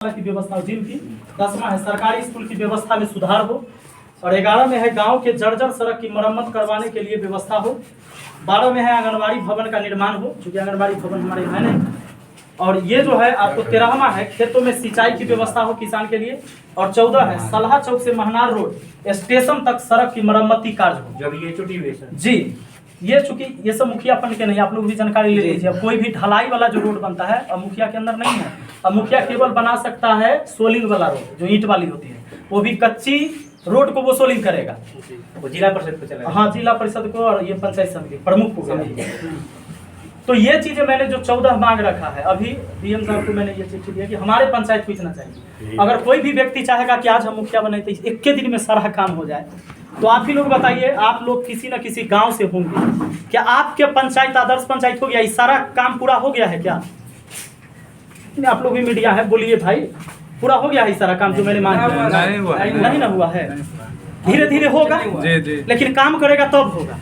की व्यवस्था हो, जिम की 10वां है सरकारी स्कूल की व्यवस्था में सुधार हो, और 11 में है गांव के जर्जर सड़क की मरम्मत करवाने के लिए व्यवस्था हो, 12 में है आंगनबाड़ी भवन का निर्माण हो, क्योंकि आंगनबाड़ी भवन हमारे है नहीं, और ये जो है आपको 13वां है खेतों में सिंचाई की व्यवस्था हो किसान के लिए, और 14 है सलहा चौक से महनार रोड स्टेशन तक सड़क की मरम्मती कार्य हो। जब ये छुट्टी हुई सर जी, ये चूंकि ये सब मुखिया फंड के नहीं, आप लोग भी जानकारी ले लीजिए। कोई भी ढलाई वाला जो रोड बनता है अब मुखिया के अंदर नहीं है, अब मुखिया केवल बना सकता है सोलिंग वाला रोड जो ईंट वाली होती है, वो भी कच्ची रोड को वो सोलिंग करेगा, वो जिला परिषद को चलेगा। हाँ, जिला परिषद को, और ये पंचायत समिति प्रमुख को गया। तो ये चीजें मैंने जो 14 मांग रखा है, अभी डीएम साहब को मैंने ये चिट्ठी दिया कि हमारे पंचायत को इतना चाहिए। अगर कोई भी व्यक्ति चाहेगा कि आज हम मुखिया बने तो एक के दिन में सारा काम हो जाए, तो आप ही लोग बताइए, आप लोग किसी न किसी गांव से होंगे, क्या आपके पंचायत आदर्श पंचायत हो गया, इस सारा काम पूरा हो गया है क्या? आप लोग भी मीडिया है, बोलिए भाई, पूरा हो गया है सारा काम जो मैंने मांगा? नहीं ना हुआ है, धीरे धीरे होगा, लेकिन काम करेगा तब होगा।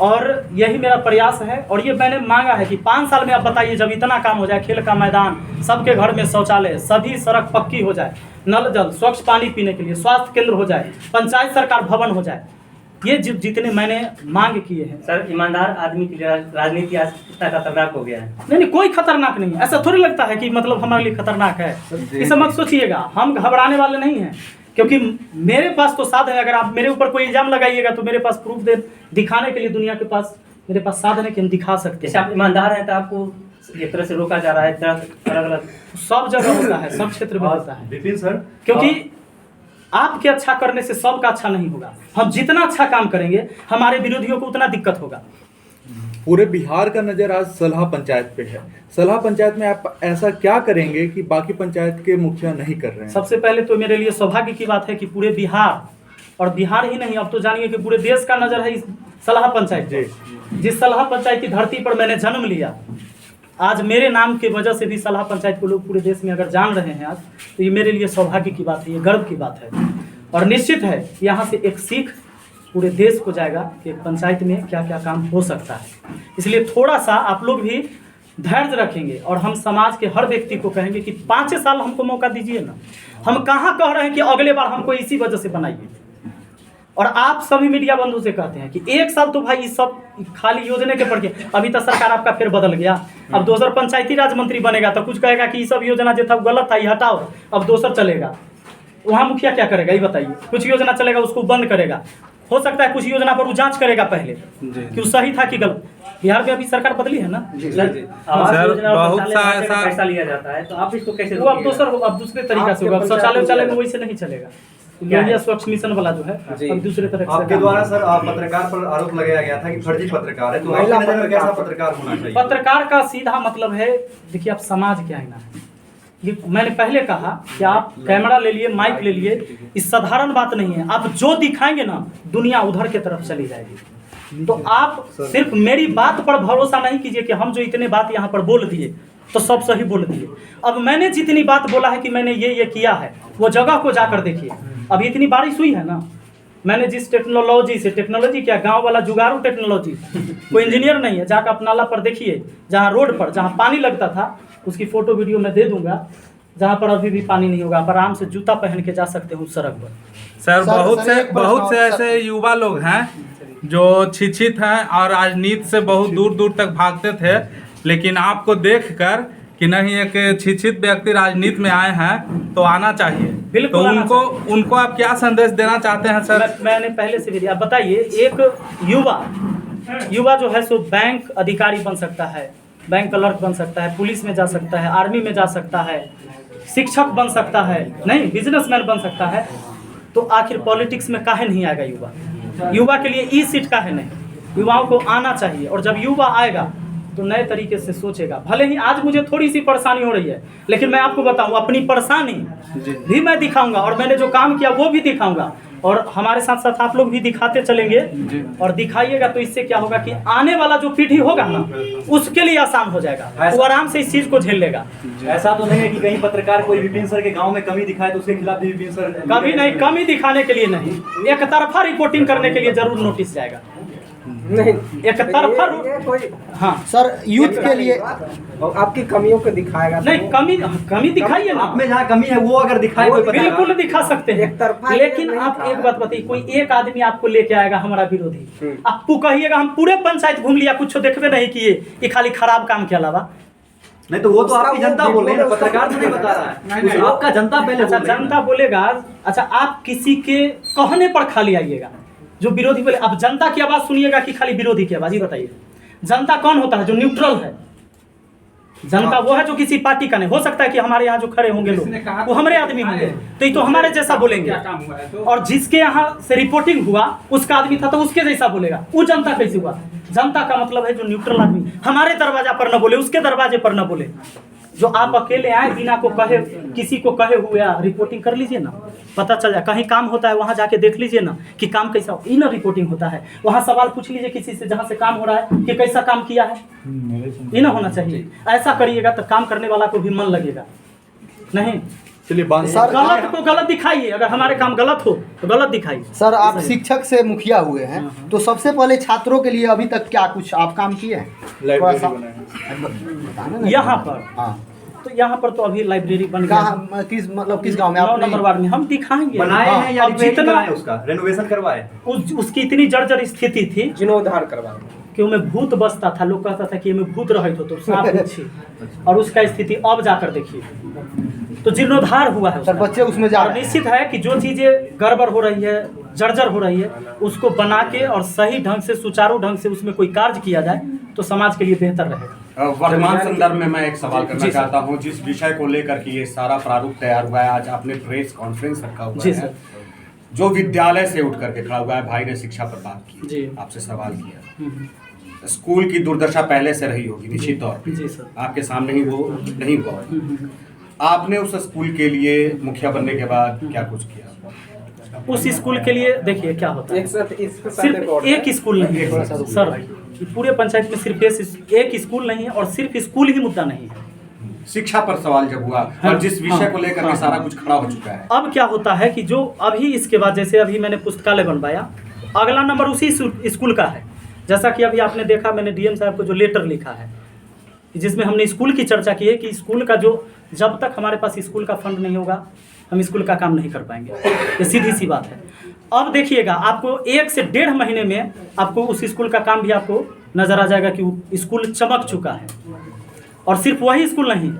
और यही मेरा प्रयास है, और ये मैंने मांगा है कि 5 साल में आप बताइए, जब इतना काम हो जाए, खेल का मैदान, सबके घर में शौचालय, सभी सड़क पक्की हो जाए, नल जल, स्वच्छ पानी पीने के लिए स्वास्थ्य केंद्र हो जाए, पंचायत सरकार भवन हो जाए, ये जितने मैंने मांग किए हैं। सर, ईमानदार आदमी की राजनीति आज इतना खतरनाक हो गया है। नहीं, कोई खतरनाक नहीं है, ऐसा थोड़ी लगता है कि मतलब हमारे लिए खतरनाक है, इसे मत सोचिएगा। हम घबराने वाले नहीं हैं, क्योंकि मेरे पास तो साधन है। अगर आप मेरे ऊपर कोई इल्जाम लगाइएगा तो मेरे पास प्रूफ दिखाने के लिए दुनिया के पास मेरे पास साधन है कि हम दिखा सकते हैं। आप ईमानदार हैं तो आपको एक तरह से रोका जा रहा है, अलग अलग सब जगह होता है, सब क्षेत्र में होता है विपिन सर, क्योंकि आपके अच्छा करने से सबका अच्छा नहीं होगा। हम जितना अच्छा काम करेंगे हमारे विरोधियों को उतना दिक्कत होगा। पूरे बिहार का नजर आज सलहा पंचायत पे है। सलहा पंचायत में आप ऐसा क्या करेंगे कि बाकी पंचायत के मुखिया नहीं कर रहे हैं? सबसे पहले तो मेरे लिए सौभाग्य की बात है कि पूरे बिहार, और बिहार ही नहीं, अब तो जानिए कि पूरे देश का नजर है इस सलहा पंचायत पे। जिस सलहा पंचायत की धरती पर मैंने जन्म लिया, आज मेरे नाम की वजह से भी सलहा पंचायत को लोग पूरे देश में अगर जान रहे हैं आज, तो ये मेरे लिए सौभाग्य की बात है, ये गर्व की बात है। और निश्चित है यहाँ से एक सीख पूरे देश को जाएगा कि पंचायत में क्या क्या काम हो सकता है। इसलिए थोड़ा सा आप लोग भी धैर्य रखेंगे, और हम समाज के हर व्यक्ति को कहेंगे कि 5 साल हमको मौका दीजिए ना। हम कहाँ कह रहे हैं कि अगले बार हमको इसी वजह से बनाइए, और आप सभी मीडिया बंधु से कहते हैं कि 1 साल तो भाई इस सब खाली योजना के पढ़ के, अभी तक सरकार आपका फिर बदल गया, अब दोसर पंचायती राज मंत्री बनेगा तो कुछ कहेगा कि ये सब योजना जो था गलत था, ये हटाओ, अब दोसर चलेगा। वहाँ मुखिया क्या करेगा ये बताइए? कुछ योजना चलेगा उसको बंद करेगा, हो सकता है कुछ योजना पर वो जांच करेगा पहले कि वो सही था कि गलत। बिहार में अभी सरकार बदली है ना सर, बहुत सा ऐसा पैसा लिया जाता है, तो आप इसको कैसे? वो अब दूसरे तरीका से होगा, शौचालय में वैसे नहीं चलेगा। इंडिया स्वच्छ मिशन वाला जो है अब दूसरे तरह से आपके द्वारा सर पत्रकार पर आरोप लगाया गया था कि फर्जी पत्रकार है, तो आपकी नजर में कैसा पत्रकार होना चाहिए? पत्रकार का सीधा मतलब है, देखिए आप समाज क्या है ना, ये मैंने पहले कहा कि आप कैमरा ले लिए, माइक ले लिए, इस साधारण बात नहीं है। आप जो दिखाएंगे ना, दुनिया उधर के तरफ चली जाएगी। तो आप सिर्फ मेरी बात पर भरोसा नहीं कीजिए कि हम जो इतने बात यहाँ पर बोल दिए तो सब सही बोल दिए। अब मैंने जितनी बात बोला है कि मैंने ये किया है, वो जगह को जाकर देखिए। अभी इतनी बारिश हुई है ना, मैंने जिस टेक्नोलॉजी क्या, गांव वाला जुगाड़ू टेक्नोलॉजी, कोई इंजीनियर नहीं है, जाकर आप नाला पर देखिए, जहाँ रोड पर जहाँ पानी लगता था उसकी फोटो वीडियो मैं दे दूंगा, जहाँ पर अभी भी पानी नहीं होगा, आप आराम से जूता पहन के जा सकते हो उस सड़क पर। सर, बहुत से ऐसे युवा लोग हैं जो शिक्षित हैं और राजनीति से बहुत दूर दूर तक भागते थे, लेकिन आपको देखकर कि नहीं एक शिक्षित व्यक्ति राजनीति में आए हैं तो आना चाहिए। बिल्कुल, तो उनको आप क्या संदेश देना चाहते हैं सर? मैंने पहले से भी दिया। बताइए, एक युवा जो है सो बैंक अधिकारी बन सकता है, बैंक क्लर्क बन सकता है, पुलिस में जा सकता है, आर्मी में जा सकता है, शिक्षक बन सकता है, नहीं बिजनेसमैन बन सकता है, तो आखिर पॉलिटिक्स में काहे नहीं आएगा युवा? युवा के लिए ई सीट काहे नहीं? युवाओं को आना चाहिए, और जब युवा आएगा तो नए तरीके से सोचेगा। भले ही आज मुझे थोड़ी सी परेशानी हो रही है, लेकिन मैं आपको बताऊं अपनी परेशानी भी मैं दिखाऊंगा, और मैंने जो काम किया वो भी दिखाऊंगा, और हमारे साथ साथ आप लोग भी दिखाते चलेंगे और दिखाइएगा। तो इससे क्या होगा कि आने वाला जो पीढ़ी होगा ना, उसके लिए आसान हो जाएगा, वो आराम से इस चीज को झेल लेगा। ऐसा तो नहीं है कि कहीं पत्रकार कोई विपिन सर के गांव में कमी दिखाए तो उसके खिलाफ भी विपिन सर? कभी नहीं, कमी दिखाने के लिए नहीं, एक तरफा रिपोर्टिंग करने के लिए जरूर नोटिस जाएगा। नहीं एक तरफा ये कोई हाँ सर यूथ के लिए आपकी कमियों को दिखाएगा तो नहीं, कमी दिखाइए ना, आप में जहाँ कमी है वो अगर दिखाए कोई बताएगा। बिल्कुल दिखा सकते एक तरफा हैं, ये लेकिन नहीं आप कहा एक है। बात बताइए, कोई एक आदमी आपको लेके आएगा हमारा विरोधी, आपको कहिएगा हम पूरे पंचायत घूम लिया, कुछ देखते नहीं किए, ये खाली खराब काम के अलावा। नहीं तो वो तो उसका आपकी वो जनता बोल रही है ना, उसका पत्रकार तो नहीं बता रहा है, आपका जनता पहले अच्छा बोल रही है जनता बोलेगा, अच्छा आप किसी के कहने पर खाली आइएगा, जो विरोधी बोले आप जनता की आवाज सुनिएगा कि खाली विरोधी की आवाज, ये बताइए। जनता कौन होता है? जो न्यूट्रल है। जनता वो है जो किसी पार्टी का नहीं। हो सकता है कि हमारे यहाँ जो खड़े होंगे लोग वो हमारे आदमी होंगे, तो ये तो हमारे जैसा बोलेंगे, और जिसके यहाँ से रिपोर्टिंग हुआ उसका आदमी था तो उसके जैसा बोलेगा। वो जनता कैसे हुआ? जनता का मतलब है जो न्यूट्रल आदमी, हमारे दरवाजा पर न बोले, उसके दरवाजे पर न बोले। जो आप अकेले आए बिना को कहे, किसी को कहे हुए रिपोर्टिंग कर लीजिए ना, पता चल जाए। कहीं काम होता है वहाँ जाके देख लीजिए ना कि काम कैसा हो, इन रिपोर्टिंग होता है। वहाँ सवाल पूछ लीजिए किसी से जहाँ से काम हो रहा है कि कैसा काम किया है, ये ना होना चाहिए। ऐसा करिएगा तो काम करने वाला को भी मन लगेगा। नहीं चलिए बात गलत को गलत दिखाइए, अगर हमारे काम गलत हो तो गलत दिखाइए। सर आप शिक्षक से मुखिया हुए हैं, तो सबसे पहले छात्रों के लिए अभी तक क्या कुछ आप काम किए हैं? लाइब्रेरी बनाए हैं। यहाँ पर हाँ, तो यहाँ पर तो अभी लाइब्रेरी बन गया है। कहाँ किस मतलब किस गांव में 9 आपने? नंबर वार्ड में हम दिखाएंगे। बनाए हैं या अब रिपेयरिंग जितना कराए उसका रेनोवेशन करवाए। उसकी इतनी जर्जर स्थिति थी जीर्णोद्धार करवाएं। कि उनमें भूत बसता था, लोग कहता था कि में भूत रहित हो तो सांप पूछिए, और उसका स्थिति अब जाकर देखिए तो जीर्णोद्धार हुआ है सर उसका। बच्चे उसमें जा और रहे हैं। निश्चित है कि जो चीजें गड़बड़ हो रही है, जर्जर हो रही है, उसको बना के और सही ढंग से, सुचारू ढंग से उसमें कोई कार्य किया जाए तो समाज के लिए बेहतर रहेगा। वर्तमान संदर्भ में मैं एक सवाल करना जी सर। चाहता हूं, जिस विषय को लेकर के ये सारा प्रारूप तैयार हुआ है, आज आपने प्रेस कॉन्फ्रेंस रखा हुआ जी है, सर। जो विद्यालय से उठ करके खड़ा हुआ है, भाई ने शिक्षा पर बात की, जी। आपसे सवाल किया। स्कूल की दुर्दशा पहले से रही होगी निश्चित तौर पे, जी सर। आपके सामने ही वो नहीं हुआ होगा। आपने उस स्कूल के लिए मुखिया बनने के बाद क्या कुछ किया? उस स्कूल के लिए देखिए क्या होता है, एक साथ इसके साथ सिर्फ और एक स्कूल नहीं है सर, पूरे पंचायत में सिर्फ एक स्कूल नहीं है, और सिर्फ स्कूल ही मुद्दा नहीं है। शिक्षा पर सवाल जब हुआ और जिस विषय को लेकर के सारा कुछ खड़ा हो चुका है, अब क्या होता है कि जो अभी इसके बाद, जैसे अभी मैंने पुस्तकालय बनवाया, अगला नंबर उसी स्कूल का है। जैसा कि अभी आपने देखा, मैंने डीएम साहब को जो लेटर लिखा है जिसमें हमने स्कूल की चर्चा की है कि स्कूल का जो, जब तक हमारे पास स्कूल का फंड नहीं होगा हम स्कूल का काम नहीं कर पाएंगे, ये सीधी सी बात है। अब देखिएगा आपको 1 से 1.5 महीने में आपको उस स्कूल का काम भी आपको नजर आ जाएगा कि स्कूल चमक चुका है। और सिर्फ वही स्कूल नहीं,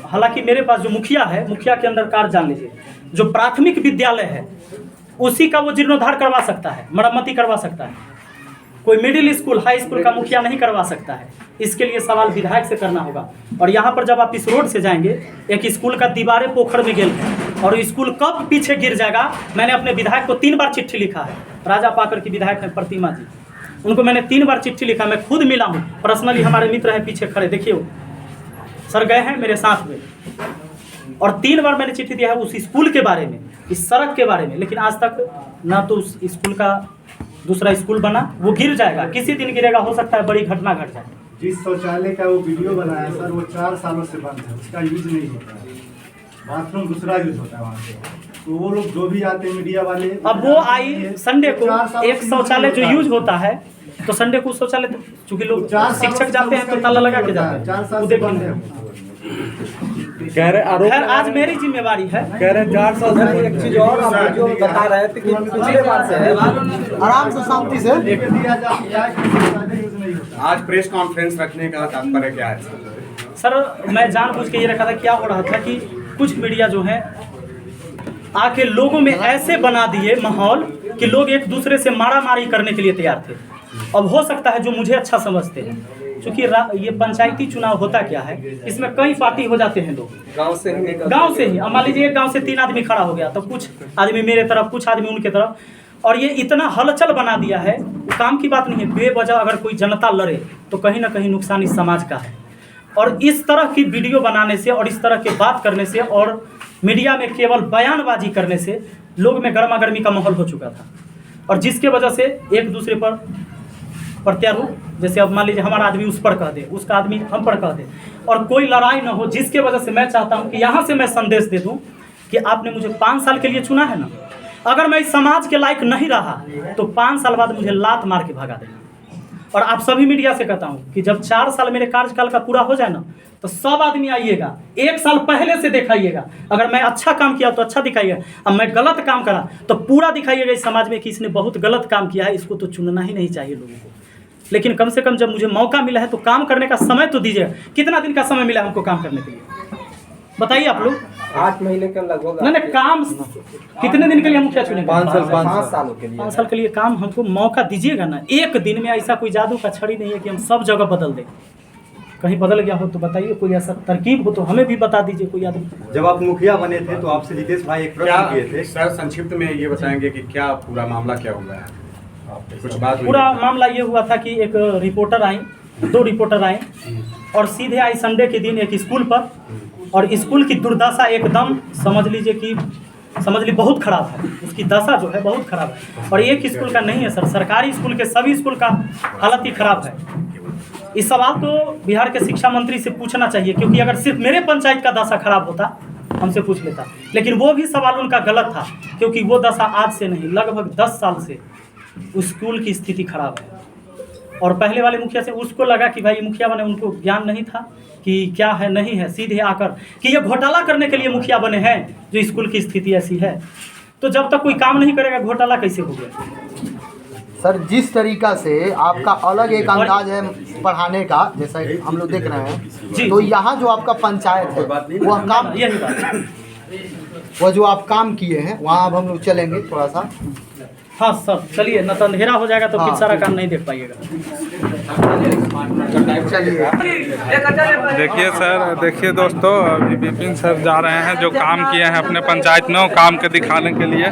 हालांकि मेरे पास जो मुखिया है, मुखिया के अंदर कार्य जान लीजिए, जो प्राथमिक विद्यालय है उसी का वो जीर्णोद्धार करवा सकता है, मरम्मती करवा सकता है। कोई मिडिल स्कूल, हाई स्कूल का मुखिया नहीं करवा सकता है। इसके लिए सवाल विधायक से करना होगा। और यहाँ पर जब आप इस रोड से जाएंगे, एक स्कूल का दीवारें पोखर में गिर है, और स्कूल कब पीछे गिर जाएगा, मैंने अपने विधायक को 3 बार चिट्ठी लिखा है। राजा पाकर की विधायक है प्रतिमा जी, उनको मैंने 3 बार चिट्ठी लिखा। मैं खुद मिला हूँ पर्सनली, हमारे मित्र हैं पीछे खड़े, देखिए सर गए हैं मेरे साथ में, और 3 बार मैंने चिट्ठी दिया है उस स्कूल के बारे में, इस सड़क के बारे में। लेकिन आज तक ना तो उस स्कूल का दूसरा स्कूल बना, वो गिर जाएगा, किसी दिन गिरेगा, हो सकता है बड़ी घटना घट जाए। जिस शौचालय का वो वीडियो बनाया सर, वो 4 सालों से बंद है, उसका यूज नहीं होता है। बाथरूम दूसरा यूज होता है वहाँ पे। तो वो लोग जो भी आते हैं मीडिया वाले, अब वो आई संडे को, एक शौचालय जो यूज होता है तो संडे को शौचालय, चूंकि लोग शिक्षक जाते हैं तो ताला लगा के जाते हैं, 4 साल वो से देखेंगे। बंद है। कह रहे आरोप खैर आज मेरी जिम्मेवारी है। कह रहे 4 साल सर, से एक चीज और आप जो बता रहे थे कि पिछले बार से है, आराम से शांति से। एक दिया जाता है कि शौचालय यूज नहीं होता है। आज प्रेस कॉन्फ्रेंस रखने का तात्पर्य क्या है? सर मैं जानबूझ के ये रखा था, क्या हो रहा था कि कुछ मीडिया जो है आके लोगों में ऐसे बना दिए माहौल कि लोग एक दूसरे से मारामारी करने के लिए तैयार थे। अब हो सकता है जो मुझे अच्छा समझते हैं, क्योंकि ये पंचायती चुनाव होता क्या है, इसमें कई पार्टी हो जाते हैं लोग गांव से ही निकल, गांव से ही। अब मान लीजिए एक गांव से 3 आदमी खड़ा हो गया, तो कुछ आदमी मेरे तरफ, कुछ आदमी उनके तरफ, और ये इतना हलचल बना दिया है। काम की बात नहीं है, बेवजह अगर कोई जनता लड़े तो कहीं ना कहीं नुकसान इस समाज का है। और इस तरह की वीडियो बनाने से और इस तरह के बात करने से और मीडिया में केवल बयानबाजी करने से लोग में गर्मा गर्मी का माहौल हो चुका था, और जिसके वजह से एक दूसरे पर प्रत्यारोप, जैसे अब मान लीजिए हमारा आदमी उस पर कह दे, उसका आदमी हम पर कह दे, और कोई लड़ाई ना हो, जिसके वजह से मैं चाहता हूं कि यहाँ से मैं संदेश दे दूं कि आपने मुझे 5 साल के लिए चुना है ना, अगर मैं इस समाज के लायक नहीं रहा तो 5 साल बाद मुझे लात मार के भगा देना। और आप सभी मीडिया से कहता हूँ कि जब 4 साल मेरे कार्यकाल का पूरा हो जाए ना, तो सब आदमी आइएगा, 1 साल पहले से दिखाइएगा। अगर मैं अच्छा काम किया तो अच्छा दिखाइएगा, अब मैं गलत काम करा तो पूरा दिखाइएगा इस समाज में कि इसने बहुत गलत काम किया है, इसको तो चुनना ही नहीं चाहिए लोगों को। लेकिन कम से कम जब मुझे मौका मिला है तो काम करने का समय तो दीजिएगा। कितना दिन का समय मिला हमको काम करने के लिए, बताइए आप लोग। 8 महीने के लगभग। नहीं, काम कितने दिन के लिए मुखिया चुनेंगे? 5 सालों के लिए। 5 साल के लिए काम हमको मौका दीजिएगा ना। एक दिन में ऐसा कोई जादू का छड़ी नहीं है कि हम सब जगह बदल दें। कहीं बदल गया हो तो बताइए, कोई ऐसा तरकीब हो तो हमें भी बता दीजिए कोई आदमी। जब आप मुखिया बने थे तो आपसे जितेश भाई एक प्रश्न किए थे। सर संक्षिप्त में ये बताएंगे कि क्या पूरा मामला क्या हुआ है? कुछ बात पूरा मामला ये हुआ था कि एक रिपोर्टर आई, 2 रिपोर्टर आए और सीधे आई संडे के दिन एक स्कूल पर, और स्कूल की दुर्दशा एकदम समझ लीजिए बहुत खराब है। उसकी दशा जो है बहुत खराब है, और एक स्कूल का नहीं है सर, सरकारी स्कूल के सभी स्कूल का हालत ही खराब है। इस सवाल तो बिहार के शिक्षा मंत्री से पूछना चाहिए, क्योंकि अगर सिर्फ मेरे पंचायत का दशा खराब होता हमसे पूछ लेता, लेकिन वो भी सवाल उनका गलत था, क्योंकि वो दशा आज से नहीं, लगभग 10 साल से उस स्कूल की स्थिति खराब है। और पहले वाले मुखिया से उसको लगा कि भाई मुखिया बने, उनको ज्ञान नहीं था कि क्या है नहीं है, सीधे आकर कि ये घोटाला करने के लिए मुखिया बने हैं जो स्कूल की स्थिति ऐसी है। तो जब तक कोई काम नहीं करेगा घोटाला कैसे हो गया? सर जिस तरीका से आपका अलग एक अंदाज है पढ़ाने का, जैसा हम लोग देख रहे हैं, तो यहाँ जो आपका पंचायत है वह काम, यही बात, वह जो आप काम किए हैं वहाँ अब हम लोग चलेंगे थोड़ा सा। हाँ सर चलिए, न तो अंधेरा हो जाएगा तो फिर सारा काम नहीं देख पाइएगा। देखिए सर, देखिए दोस्तों, अभी विपिन सर जा रहे हैं जो काम किए हैं अपने पंचायत में, काम के दिखाने के लिए।